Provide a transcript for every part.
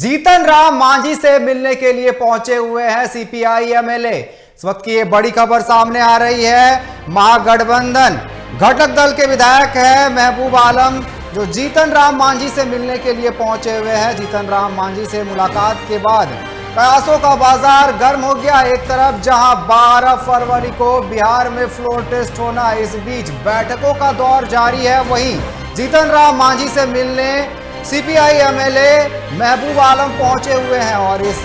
जीतन राम मांझी से मिलने के लिए पहुंचे हुए हैं सीपीआई एमएलए। इस वक्त की ये बड़ी खबर सामने आ रही है। महागठबंधन घटक दल के विधायक है महबूब आलम जो जीतन राम मांझी से मिलने के लिए पहुंचे हुए हैं। जीतन राम मांझी से मुलाकात के बाद कयासों का बाजार गर्म हो गया। एक तरफ जहां 12 फरवरी को बिहार में फ्लोर टेस्ट होना, इस बीच बैठकों का दौर जारी है। वहीं जीतन राम मांझी से मिलने सीपीआई एमएलए महबूब आलम पहुंचे हुए हैं और इस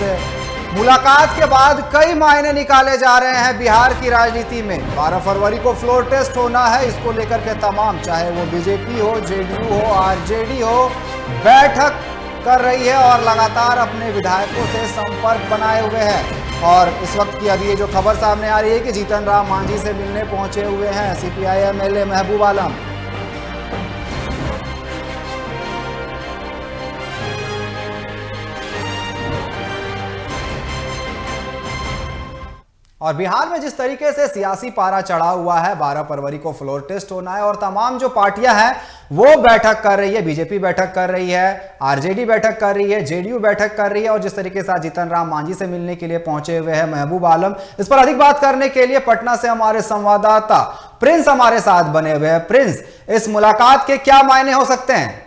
मुलाकात के बाद कई मायने निकाले जा रहे हैं बिहार की राजनीति में। 12 फरवरी को फ्लोर टेस्ट होना है, इसको लेकर के तमाम, चाहे वो बीजेपी हो, जेडीयू हो, आरजेडी हो, बैठक कर रही है और लगातार अपने विधायकों से संपर्क बनाए हुए हैं। और इस वक्त की अभी ये जो खबर सामने आ रही है कि जीतन राम मांझी से मिलने पहुंचे हुए हैं सीपीआई एमएलए महबूब आलम। और बिहार में जिस तरीके से सियासी पारा चढ़ा हुआ है, 12 फरवरी को फ्लोर टेस्ट होना है और तमाम जो पार्टियां हैं वो बैठक कर रही है। बीजेपी बैठक कर रही है, आरजेडी बैठक कर रही है, जेडीयू बैठक कर रही है और जिस तरीके से जीतन राम मांझी से मिलने के लिए पहुंचे हुए हैं महबूब आलम। इस पर अधिक बात करने के लिए पटना से हमारे संवाददाता प्रिंस हमारे साथ बने हुए हैं। प्रिंस, इस मुलाकात के क्या मायने हो सकते हैं?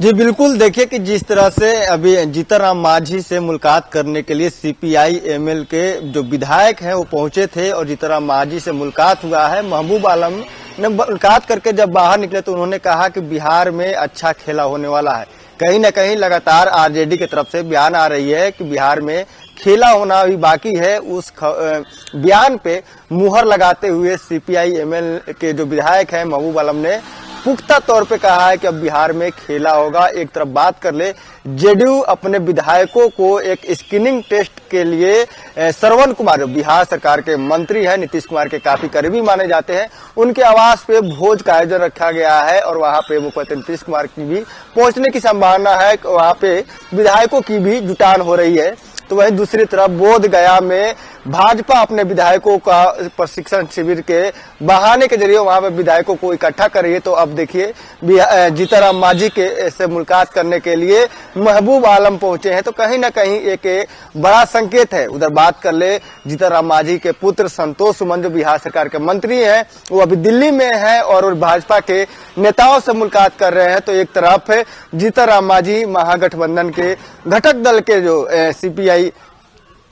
जी बिल्कुल, देखिए कि जिस तरह से अभी जीतन राम मांझी से मुलाकात करने के लिए सीपीआई एमएल के जो विधायक हैं वो पहुंचे थे और जीतन राम मांझी से मुलाकात हुआ है। महबूब आलम ने मुलाकात करके जब बाहर निकले तो उन्होंने कहा कि बिहार में अच्छा खेला होने वाला है। कहीं न कहीं लगातार आरजेडी की तरफ से बयान आ रही है कि बिहार में खेला होना अभी बाकी है। उस बयान पे मुहर लगाते हुए सीपीआई एमएल के जो विधायक हैं महबूब आलम ने पुख्ता तौर पे कहा है कि अब बिहार में खेला होगा। एक तरफ बात कर ले, जेडीयू अपने विधायकों को एक स्क्रीनिंग टेस्ट के लिए श्रवण कुमार बिहार सरकार के मंत्री हैं, नीतीश कुमार के काफी करीबी माने जाते हैं, उनके आवास पे भोज का आयोजन रखा गया है और वहां पे मुख्यमंत्री नीतीश कुमार की भी पहुंचने की संभावना है। वहां पे विधायकों की भी जुटान हो रही है। तो वहीं दूसरी तरफ बोध गया में भाजपा अपने विधायकों का प्रशिक्षण शिविर के बहाने के जरिए वहां पर विधायकों को इकट्ठा कर रही है। तो अब देखिए जीतन राम मांझी के से मुलाकात करने के लिए महबूब आलम पहुंचे हैं, तो कहीं ना कहीं एक बड़ा संकेत है। उधर बात कर ले, जीतन राम मांझी के पुत्र संतोष सुमन जो बिहार सरकार के मंत्री हैं वो अभी दिल्ली में है और भाजपा के नेताओं से मुलाकात कर रहे हैं। तो एक तरफ जीतन राम मांझी महागठबंधन के घटक दल के जो सीपीआई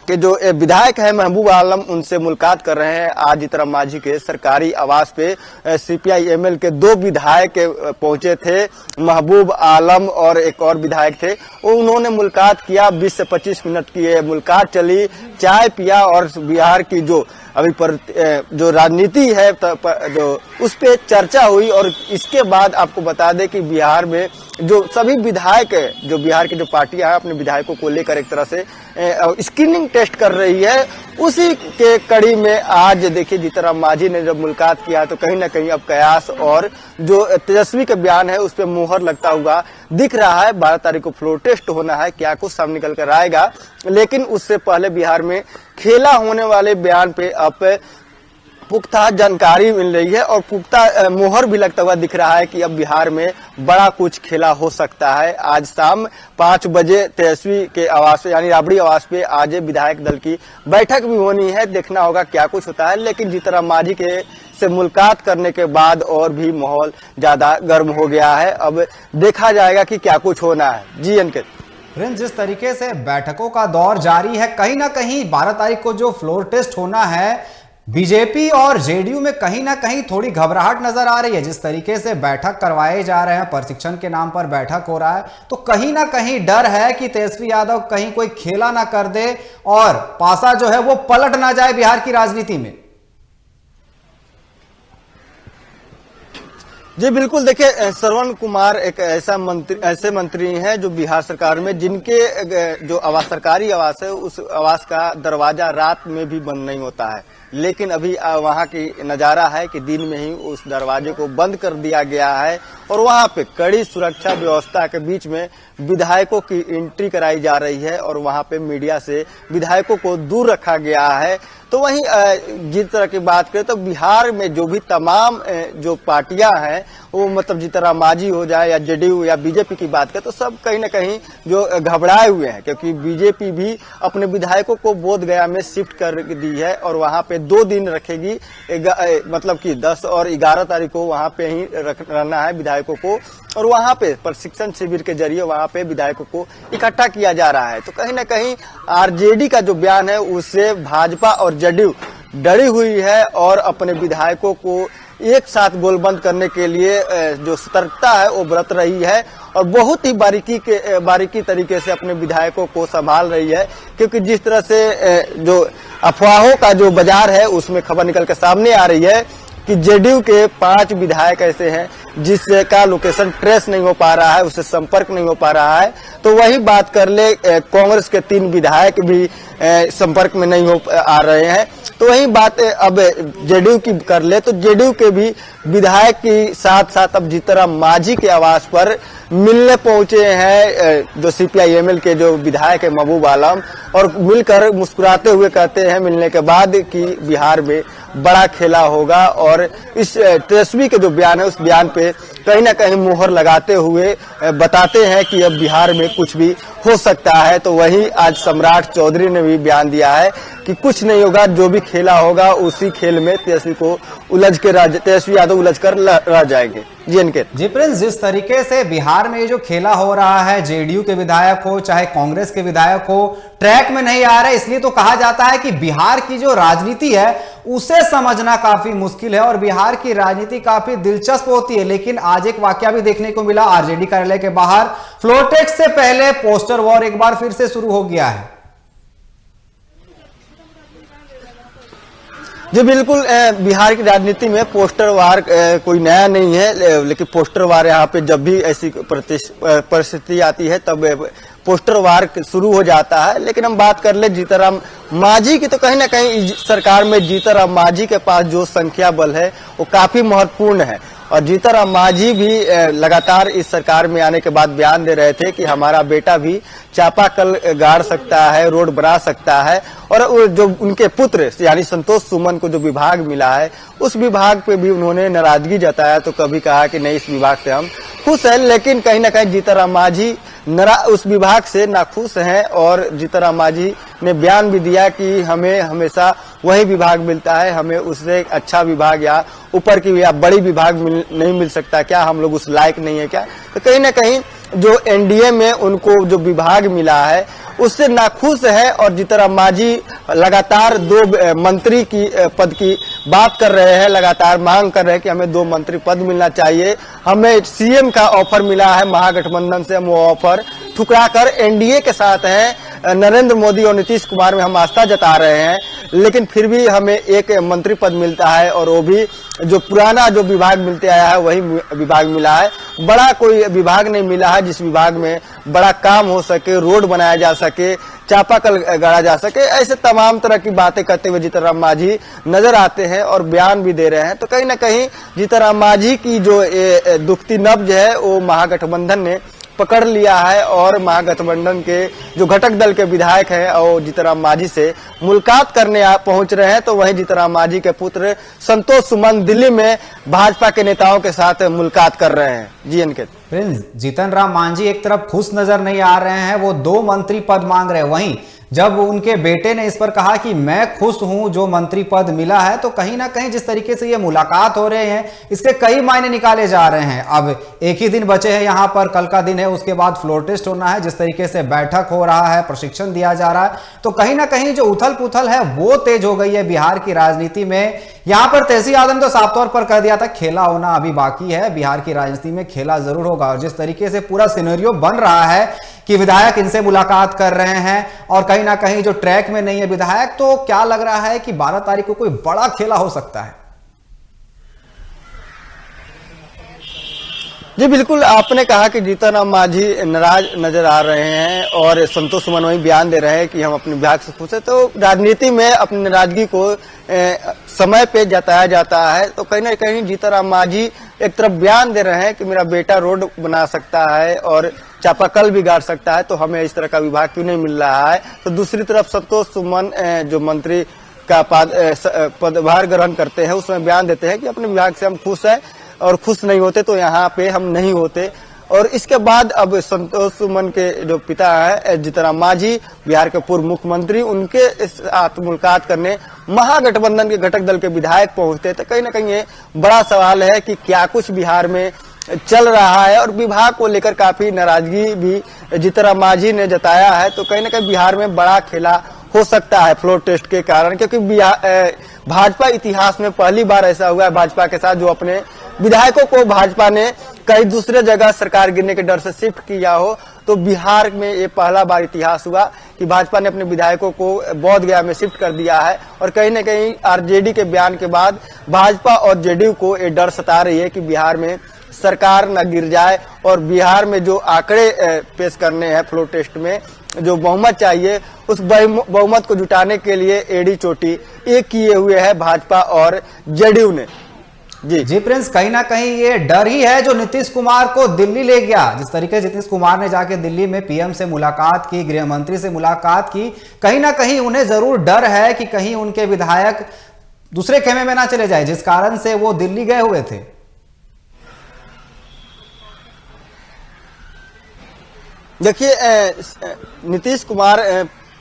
के जो विधायक है महबूब आलम उनसे मुलाकात कर रहे हैं। आज जीतन राम मांझी के सरकारी आवास पे सीपीआई एमएल के 2 विधायक पहुंचे थे, महबूब आलम और एक और विधायक थे। उन्होंने मुलाकात किया, 20 से 25 मिनट की ये मुलाकात चली, चाय पिया और बिहार की जो अभी पर जो राजनीति है जो उस पे चर्चा हुई। और इसके बाद आपको बता दें कि बिहार में जो सभी विधायक है, जो बिहार की जो पार्टियां हैं अपने विधायकों को लेकर एक तरह से स्क्रीनिंग टेस्ट कर रही है, उसी के कड़ी में आज देखिए जीतन राम मांझी ने जब मुलाकात किया तो कहीं ना कहीं अब कयास और जो तेजस्वी का बयान है उस पर मुहर लगता हुआ दिख रहा है। 12 तारीख को फ्लोर टेस्ट होना है, क्या कुछ सामने निकल कर आएगा, लेकिन उससे पहले बिहार में खेला होने वाले बयान पे अब पुख्ता जानकारी मिल रही है और पुख्ता मुहर भी लगता हुआ दिख रहा है कि अब बिहार में बड़ा कुछ खेला हो सकता है। आज शाम 5 बजे तेजस्वी के आवास पे यानी राबड़ी आवास पे आज विधायक दल की बैठक भी होनी है। देखना होगा क्या कुछ होता है, लेकिन जीतन राम मांझी के से मुलाकात करने के बाद और भी माहौल ज्यादा गर्म हो गया है। अब देखा जाएगा कि क्या कुछ होना है। जी अंकित। प्रिंस, जिस तरीके से बैठकों का दौर जारी है, कहीं ना कहीं 12 तारीख को जो फ्लोर टेस्ट होना है, बीजेपी और जेडीयू में कहीं ना कहीं थोड़ी घबराहट नजर आ रही है। जिस तरीके से बैठक करवाए जा रहे हैं, प्रशिक्षण के नाम पर बैठक हो रहा है, तो कहीं ना कहीं डर है कि तेजस्वी यादव कहीं कोई खेला ना कर दे और पासा जो है वो पलट ना जाए बिहार की राजनीति में। जी बिल्कुल, देखिए श्रवण कुमार एक ऐसे मंत्री हैं जो बिहार सरकार में जिनके जो सरकारी आवास है उस आवास का दरवाजा रात में भी बंद नहीं होता है, लेकिन अभी वहां की नजारा है कि दिन में ही उस दरवाजे को बंद कर दिया गया है और वहां पे कड़ी सुरक्षा व्यवस्था के बीच में विधायकों की एंट्री कराई जा रही है और वहां पे मीडिया से विधायकों को दूर रखा गया है। तो वहीं जिस तरह की बात करें तो बिहार में जो भी तमाम जो पार्टियां हैं वो मतलब जीतनराम मांझी हो जाए या जेडीयू या बीजेपी की बात करें तो सब कहीं ना कहीं जो घबराए हुए हैं, क्योंकि बीजेपी भी अपने विधायकों को बोधगया में शिफ्ट कर दी है और वहां पे 2 दिन रखेगी, मतलब कि 10 और 11 तारीख को वहां पे ही रहना है विधायकों को, और वहां पे प्रशिक्षण शिविर के जरिए वहां पे विधायकों को इकट्ठा किया जा रहा है। तो कहीं ना कहीं आरजेडी का जो बयान है उससे भाजपा और जेडीयू डरी हुई है और अपने विधायकों को एक साथ गोलबंद करने के लिए जो सतर्कता है वो बरत रही है और बहुत ही बारीकी तरीके से अपने विधायकों को संभाल रही है, क्योंकि जिस तरह से जो अफवाहों का जो बाजार है उसमें खबर निकल के सामने आ रही है कि जेडीयू के 5 विधायक ऐसे हैं जिसका लोकेशन ट्रेस नहीं हो पा रहा है, उससे संपर्क नहीं हो पा रहा है। तो वही बात कर ले कांग्रेस के 3 विधायक भी संपर्क में नहीं हो आ रहे हैं। तो वही बात अब जेडीयू की कर ले तो जेडीयू के भी विधायक के साथ साथ अब जीतनराम मांझी के आवास पर मिलने पहुंचे हैं जो सीपीआई-एमएल के जो विधायक है महबूब आलम, और मिलकर मुस्कुराते हुए कहते हैं मिलने के बाद कि बिहार में बड़ा खेला होगा, और इस तेजस्वी के जो बयान है उस बयान पे कहीं ना कहीं मुहर लगाते हुए बताते हैं कि अब बिहार में कुछ भी हो सकता है। तो वही आज सम्राट चौधरी ने भी बयान दिया है कि कुछ नहीं होगा, जो भी खेला होगा उसी खेल में तेजस्वी यादव उलझ कर रह जाएंगे। जी प्रिंस, जिस तरीके से बिहार में ये जो खेला हो रहा है, जेडीयू के विधायक हो चाहे कांग्रेस के विधायक हो ट्रैक में नहीं आ रहे, इसलिए तो कहा जाता है कि बिहार की जो राजनीति है उसे समझना काफी मुश्किल है और बिहार की राजनीति काफी दिलचस्प होती है। लेकिन आज एक वाकया भी देखने को मिला, आरजेडी कार्यालय के बाहर फ्लोर टेस्ट से पहले पोस्टर वॉर एक बार फिर से शुरू हो गया है। जी बिल्कुल, बिहार की राजनीति में पोस्टर वार कोई नया नहीं है, लेकिन पोस्टर वार यहाँ पे जब भी ऐसी परिस्थिति आती है तब पोस्टर वार शुरू हो जाता है। लेकिन हम बात कर ले जीतनराम मांझी की, तो कहीं ना कहीं सरकार में जीतनराम मांझी के पास जो संख्या बल है वो काफी महत्वपूर्ण है, और जीतनराम मांझी भी लगातार इस सरकार में आने के बाद बयान दे रहे थे कि हमारा बेटा भी चापाकल गाड़ सकता है, रोड बना सकता है, और जो उनके पुत्र यानी संतोष सुमन को जो विभाग मिला है उस विभाग पे भी उन्होंने नाराजगी जताया। तो कभी कहा कि नहीं, इस विभाग से हम खुश हैं, लेकिन कहीं ना कहीं जीतनराम मांझी उस विभाग से नाखुश हैं, और जीतनराम मांझी ने बयान भी दिया कि हमें हमेशा वही विभाग मिलता है, हमें उससे अच्छा विभाग या ऊपर की या बड़ी विभाग नहीं मिल सकता क्या, हम लोग उस लायक नहीं है क्या। तो कहीं ना कहीं जो एनडीए में उनको जो विभाग मिला है उससे नाखुश है, और जीतनराम मांझी लगातार 2 मंत्री की पद की बात कर रहे हैं, लगातार मांग कर रहे हैं कि हमें 2 मंत्री पद मिलना चाहिए। हमें सीएम का ऑफर मिला है महागठबंधन से, हम वो ऑफर ठुकरा कर एनडीए के साथ हैं, नरेंद्र मोदी और नीतीश कुमार में हम आस्था जता रहे हैं, लेकिन फिर भी हमें एक मंत्री पद मिलता है, और वो भी जो पुराना जो विभाग मिलते आया है वही विभाग मिला है। बड़ा कोई विभाग नहीं मिला है जिस विभाग में बड़ा काम हो सके, रोड बनाया जा सके, चापाकल गाड़ा जा सके। ऐसे तमाम तरह की बातें करते हुए जीतनराम मांझी नजर आते हैं और बयान भी दे रहे हैं। तो कहीं ना कहीं जीतनराम मांझी की जो दुखती नब्ज है वो महागठबंधन ने पकड़ लिया है, और महागठबंधन के जो घटक दल के विधायक हैं और जीतनराम मांझी से मुलाकात करने पहुंच रहे हैं। तो वहीं जीतनराम मांझी के पुत्र संतोष सुमन दिल्ली में भाजपा के नेताओं के साथ मुलाकात कर रहे हैं। जी अनिकेत। प्रिंस, जीतनराम मांझी एक तरफ खुश नजर नहीं आ रहे हैं, वो 2 मंत्री पद मांग रहे हैं, वहीं जब उनके बेटे ने इस पर कहा कि मैं खुश हूं जो मंत्री पद मिला है, तो कहीं ना कहीं जिस तरीके से ये मुलाकात हो रहे हैं इसके कई मायने निकाले जा रहे हैं। अब एक ही दिन बचे हैं, यहां पर कल का दिन है, उसके बाद फ्लोर टेस्ट होना है, जिस तरीके से बैठक हो रहा है, प्रशिक्षण दिया जा रहा है, तो कहीं ना कहीं जो उथल पुथल है वो तेज हो गई है बिहार की राजनीति में। यहां पर तेजी यादव ने तो साफ तौर पर कह दिया था खेला होना अभी बाकी है, बिहार की राजनीति में खेला जरूर होगा। और जिस तरीके से पूरा सिनेरियो बन रहा है कि विधायक इनसे मुलाकात कर रहे हैं और कहीं ना कहीं जो ट्रैक में नहीं है विधायक, तो क्या लग रहा है कि 12 तारीख को कोई बड़ा खेला हो सकता है? जी बिल्कुल, आपने कहा कि जीतनराम मांझी नाराज नजर आ रहे हैं और संतोष सुमन वही बयान दे रहे हैं कि हम अपने विभाग से खुश हैं। तो राजनीति में अपनी नाराजगी को समय पे जताया जाता है। तो कहीं ना कहीं जीतनराम मांझी एक तरफ बयान दे रहे हैं कि मेरा बेटा रोड बना सकता है और चापाकल भी गाड़ सकता है, तो हमें इस तरह का विभाग क्यों नहीं मिल रहा है। तो दूसरी तरफ संतोष सुमन जो मंत्री का पदभार ग्रहण करते हैं उसमें बयान देते हैं कि अपने विभाग से हम खुश हैं और खुश नहीं होते तो यहाँ पे हम नहीं होते। और इसके बाद अब संतोष सुमन के जो पिता है जीतनराम मांझी, बिहार के पूर्व मुख्यमंत्री, उनके साथ मुलाकात करने महागठबंधन के घटक दल के विधायक पहुंचते। तो कहीं ना कहीं ये बड़ा सवाल है कि क्या कुछ बिहार में चल रहा है और विभाग को लेकर काफी नाराजगी भी जीतनराम मांझी ने जताया है। तो कहीं ना कहीं बिहार में बड़ा खेला हो सकता है फ्लोर टेस्ट के कारण, क्योंकि भाजपा इतिहास में पहली बार ऐसा हुआ है भाजपा के साथ जो अपने विधायकों को भाजपा ने कहीं दूसरे जगह सरकार गिरने के डर से शिफ्ट किया हो। तो बिहार में ये पहला बार इतिहास हुआ कि भाजपा ने अपने विधायकों को बोध गया में शिफ्ट कर दिया है। और कहीं न कहीं आरजेडी के बयान के बाद भाजपा और जेडीयू को ये डर सता रही है कि बिहार में सरकार न गिर जाए और बिहार में जो आंकड़े पेश करने हैं फ्लोर टेस्ट में जो बहुमत चाहिए उस बहुमत को जुटाने के लिए एड़ी चोटी एक किए हुए है भाजपा और जेडीयू ने। जी प्रिंस, कहीं ना कहीं ये डर ही है जो नीतीश कुमार को दिल्ली ले गया। जिस तरीके से नीतीश कुमार ने जाके दिल्ली में पीएम से मुलाकात की, गृह मंत्री से मुलाकात की, कहीं ना कहीं उन्हें जरूर डर है कि कहीं उनके विधायक दूसरे खेमे में ना चले जाए, जिस कारण से वो दिल्ली गए हुए थे। देखिए, नीतीश कुमार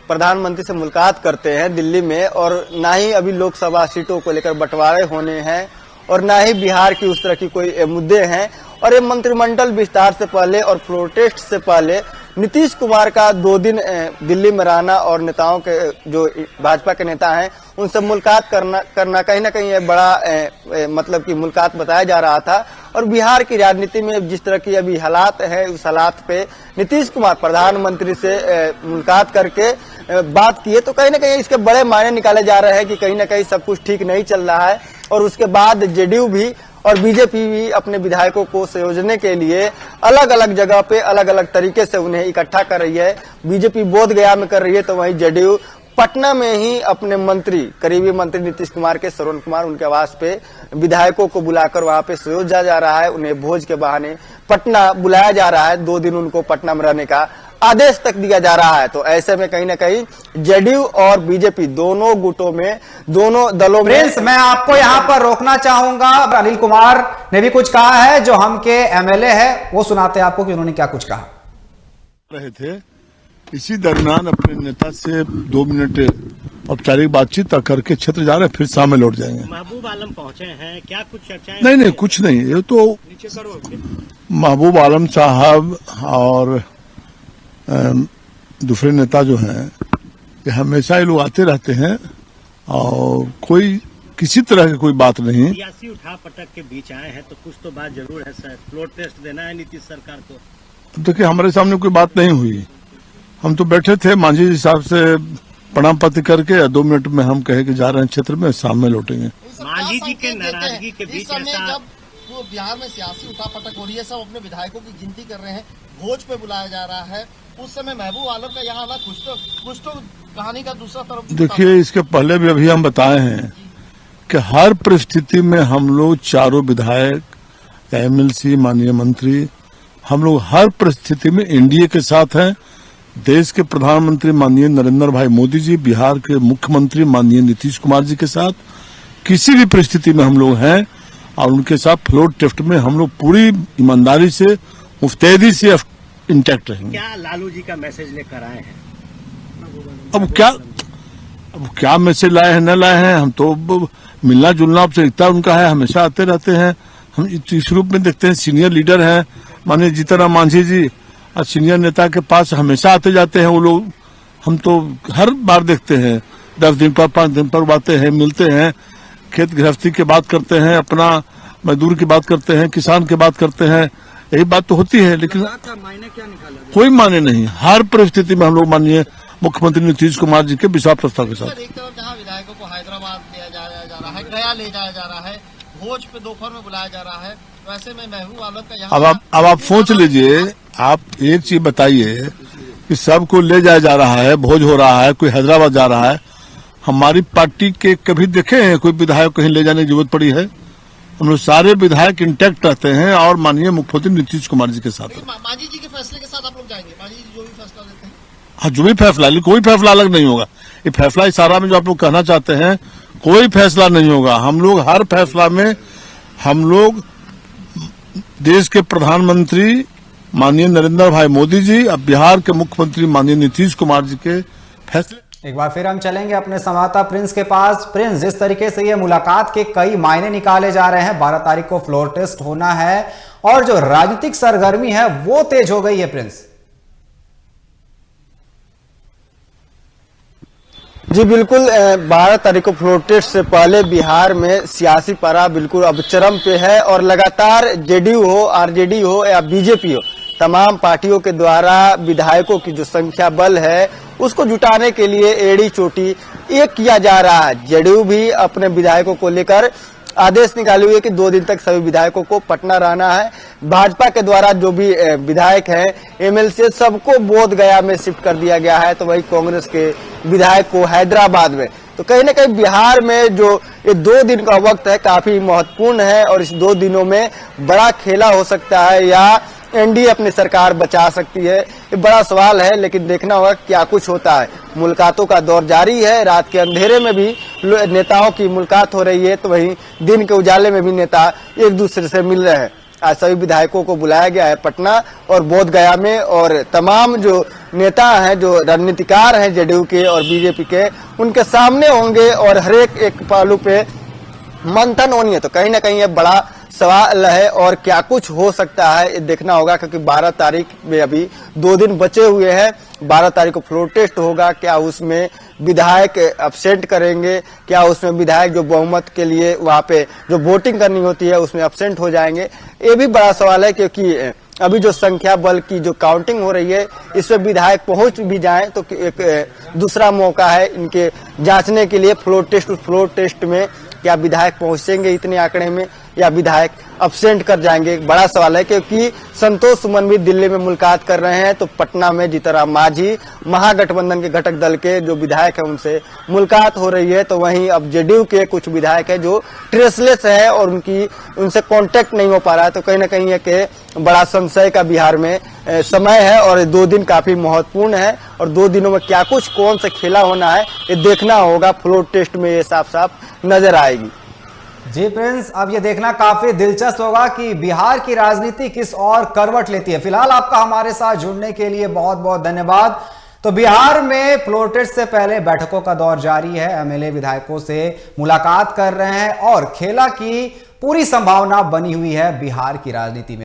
प्रधानमंत्री से मुलाकात करते हैं दिल्ली में और ना ही अभी लोकसभा सीटों को लेकर बंटवारे होने हैं और ना ही बिहार की उस तरह की कोई मुद्दे हैं। और ये मंत्रिमंडल विस्तार से पहले और फ्लोर टेस्ट से पहले नीतीश कुमार का 2 दिन दिल्ली में रहना और नेताओं के जो भाजपा के नेता हैं उनसे मुलाकात करना कहीं ना कहीं बड़ा मतलब कि मुलाकात बताया जा रहा था। और बिहार की राजनीति में जिस तरह की अभी हालात है उस हालात पे नीतीश कुमार प्रधानमंत्री से मुलाकात करके बात किए तो कहीं ना कहीं इसके बड़े मायने निकाले जा रहे हैं कि कहीं ना कहीं सब कुछ ठीक नहीं चल रहा है। और उसके बाद जेडीयू भी और बीजेपी भी अपने विधायकों को संयोजने के लिए अलग अलग जगह पे अलग अलग तरीके से उन्हें इकट्ठा कर रही है। बीजेपी बोध गया में कर रही है तो वहीं जेडीयू पटना में ही अपने मंत्री, करीबी मंत्री नीतीश कुमार के श्रवण कुमार, उनके आवास पे विधायकों को बुलाकर वहां पे संयोजा जा रहा है। उन्हें भोज के बहाने पटना बुलाया जा रहा है। 2 दिन उनको पटना में रहने का आदेश तक दिया जा रहा है। तो ऐसे में कहीं ना कहीं जेडीयू और बीजेपी दोनों गुटों में, दोनों दलों में। प्रिंस, मैं आपको यहां पर रोकना चाहूंगा। अनिल कुमार ने भी कुछ कहा है, जो हम के एमएलए है, वो सुनाते हैं आपको कि उन्होंने क्या कुछ कहा। रहे थे इसी दरमियान अपने नेता से 2 मिनट औपचारिक बातचीत करके क्षेत्र जा रहे हैं, फिर शाम में लौट जाएंगे। महबूब आलम पहुंचे हैं, क्या कुछ चर्चाएं? नहीं, कुछ नहीं। ये तो महबूब आलम साहब और दूसरे नेता जो हैं ये हमेशा ये लोग आते रहते हैं और कोई किसी तरह की कोई बात नहीं। सियासी उठापटक के बीच आए हैं तो कुछ तो बात जरूर है सर। फ्लोर टेस्ट देना है नीतीश सरकार को। देखिए, हमारे सामने कोई बात नहीं हुई। हम तो बैठे थे, मांझी जी साहब से प्रणाम पत्र करके 2 मिनट में हम कहे कि जा रहे हैं क्षेत्र में, शाम में लौटेंगे। मांझी जी के नाराजगी के बीच ऐसा जब वो बिहार में सियासी उठापटक हो रही है, सब अपने विधायकों की गिनती कर रहे हैं, भोज पे बुलाया जा रहा है, उस समय महबूब आलम का यहाँ आना कुछ तो कहानी का दूसरा तरफ। देखिए, इसके पहले भी अभी हम बताए हैं कि हर परिस्थिति में हम लोग चारों विधायक, एमएलसी, माननीय मंत्री, हम लोग हर परिस्थिति में एनडीए के साथ हैं। देश के प्रधानमंत्री माननीय नरेंद्र भाई मोदी जी, बिहार के मुख्यमंत्री माननीय नीतीश कुमार जी के साथ किसी भी परिस्थिति में हम लोग हैं और उनके साथ फ्लोर टेस्ट में हम लोग पूरी ईमानदारी से, मुस्तैदी से इंटैक्ट रहेंगे। क्या लालू जी का मैसेज लेकर आए हैं? अब क्या मैसेज लाए हैं न लाए हैं, हम तो मिलना जुलना औपचारिकता उनका है, हमेशा आते रहते हैं। हम इस रूप में देखते हैं, सीनियर लीडर हैं माननीय जीतनराम मांझी जी और सीनियर नेता के पास हमेशा आते जाते हैं वो लोग। हम तो हर बार देखते हैं, 10 दिन पर 5 दिन पर आते हैं, मिलते हैं, खेत गृहस्थी की बात करते हैं, अपना मजदूर की बात करते हैं, किसान की बात करते हैं। यही बात तो होती है, लेकिन मायने क्या निकाला? कोई माने नहीं। हर परिस्थिति में हम लोग माननीय मुख्यमंत्री नीतीश कुमार जी के विशाल प्रस्ताव के साथ। एक तरफ जहाँ विधायकों को हैदराबाद ले जाया जा रहा है, गया ले जाया जा रहा है, भोज पे दोपहर में बुलाया जा रहा है, वैसे में महबूब आलम का यहाँ। अब आप सोच लीजिए, आप एक चीज बताइए कि सबको ले जाया जा रहा है, भोज हो रहा है, कोई हैदराबाद जा रहा है। हमारी पार्टी के कभी देखे हैं कोई विधायक कहीं ले जाने की जरूरत पड़ी है? हम लोग सारे विधायक इंटैक्ट रहते हैं और माननीय मुख्यमंत्री नीतीश कुमार जी के साथ। मांझी जी के फैसले के साथ आप लोग जाएंगे? मांझी जी जो भी फैसला लेते हैं, हाँ, जो भी फैसला, कोई फैसला अलग नहीं होगा। ये फैसला इशारा में जो आप लोग कहना चाहते हैं, कोई फैसला नहीं होगा। हम लोग हर फैसला में हम लोग देश के प्रधानमंत्री माननीय नरेंद्र भाई मोदी जी और बिहार के मुख्यमंत्री माननीय नीतीश कुमार जी के फैसले। एक बार फिर हम चलेंगे अपने संवाददाता प्रिंस के पास। प्रिंस, जिस तरीके से ये मुलाकात के कई मायने निकाले जा रहे हैं, 12 तारीख को फ्लोर टेस्ट होना है और जो राजनीतिक सरगर्मी है वो तेज हो गई है। प्रिंस जी बिल्कुल, 12 तारीख को फ्लोर टेस्ट से पहले बिहार में सियासी पारा बिल्कुल अब चरम पे है और लगातार जेडीयू हो, आरजेडी हो या बीजेपी हो, तमाम पार्टियों के द्वारा विधायकों की जो संख्या बल है उसको जुटाने के लिए एड़ी चोटी एक किया जा रहा है। जेडीयू भी अपने विधायकों को लेकर आदेश निकाले हुए कि 2 दिन तक सभी विधायकों को पटना रहना है। भाजपा के द्वारा जो भी विधायक हैं, एमएलसी, सबको बोध गया में शिफ्ट कर दिया गया है, तो वही कांग्रेस के विधायक को हैदराबाद में। तो कहीं ना कहीं बिहार में जो ये 2 दिन का वक्त है काफी महत्वपूर्ण है और इस 2 दिनों में बड़ा खेला हो सकता है या एनडीए अपनी सरकार बचा सकती है, ये बड़ा सवाल है। लेकिन देखना होगा क्या कुछ होता है। मुलाकातों का दौर जारी है, रात के अंधेरे में भी नेताओं की मुलाकात हो रही है, तो वहीं दिन के उजाले में भी नेता एक दूसरे से मिल रहे हैं। आज सभी विधायकों को बुलाया गया है पटना और बोध गया में, और तमाम जो नेता हैं, जो रणनीतिकार हैं जेडीयू के और बीजेपी के, उनके सामने होंगे और हर एक पहलू पे मंथन होनी है। तो कहीं ना कहीं ये बड़ा सवाल है और क्या कुछ हो सकता है ये देखना होगा, क्योंकि 12 तारीख में अभी 2 दिन बचे हुए हैं। 12 तारीख को फ्लोर टेस्ट होगा, क्या उसमें विधायक अब्सेंट करेंगे, क्या उसमें विधायक जो बहुमत के लिए वहां पे जो वोटिंग करनी होती है उसमें अब्सेंट हो जाएंगे, ये भी बड़ा सवाल है। क्योंकि अभी जो संख्या बल की जो काउंटिंग हो रही है, इसमें विधायक पहुंच भी जाएं तो एक दूसरा मौका है इनके जांचने के लिए फ्लोर टेस्ट में क्या विधायक पहुंचेंगे इतने आंकड़े में या विधायक अब्सेंट कर जाएंगे, बड़ा सवाल है। क्योंकि संतोष सुमन भी दिल्ली में मुलाकात कर रहे हैं, तो पटना में जीतनराम मांझी महागठबंधन के घटक दल के जो विधायक है उनसे मुलाकात हो रही है। तो वहीं अब जेडीयू के कुछ विधायक है जो ट्रेसलेस है और उनसे कांटेक्ट नहीं हो पा रहा है। तो कहीं ना कहीं एक बड़ा संशय का बिहार में समय है और 2 दिन काफी महत्वपूर्ण है और 2 दिनों में क्या कुछ कौन सा खेला होना है ये देखना होगा। फ्लोर टेस्ट में ये साफ साफ नजर आएगी। जी प्रिंस, अब ये देखना काफी दिलचस्प होगा कि बिहार की राजनीति किस और करवट लेती है। फिलहाल आपका हमारे साथ जुड़ने के लिए बहुत बहुत धन्यवाद। तो बिहार में फ्लोर टेस्ट से पहले बैठकों का दौर जारी है, एमएलए विधायकों से मुलाकात कर रहे हैं और खेला की पूरी संभावना बनी हुई है बिहार की राजनीति में।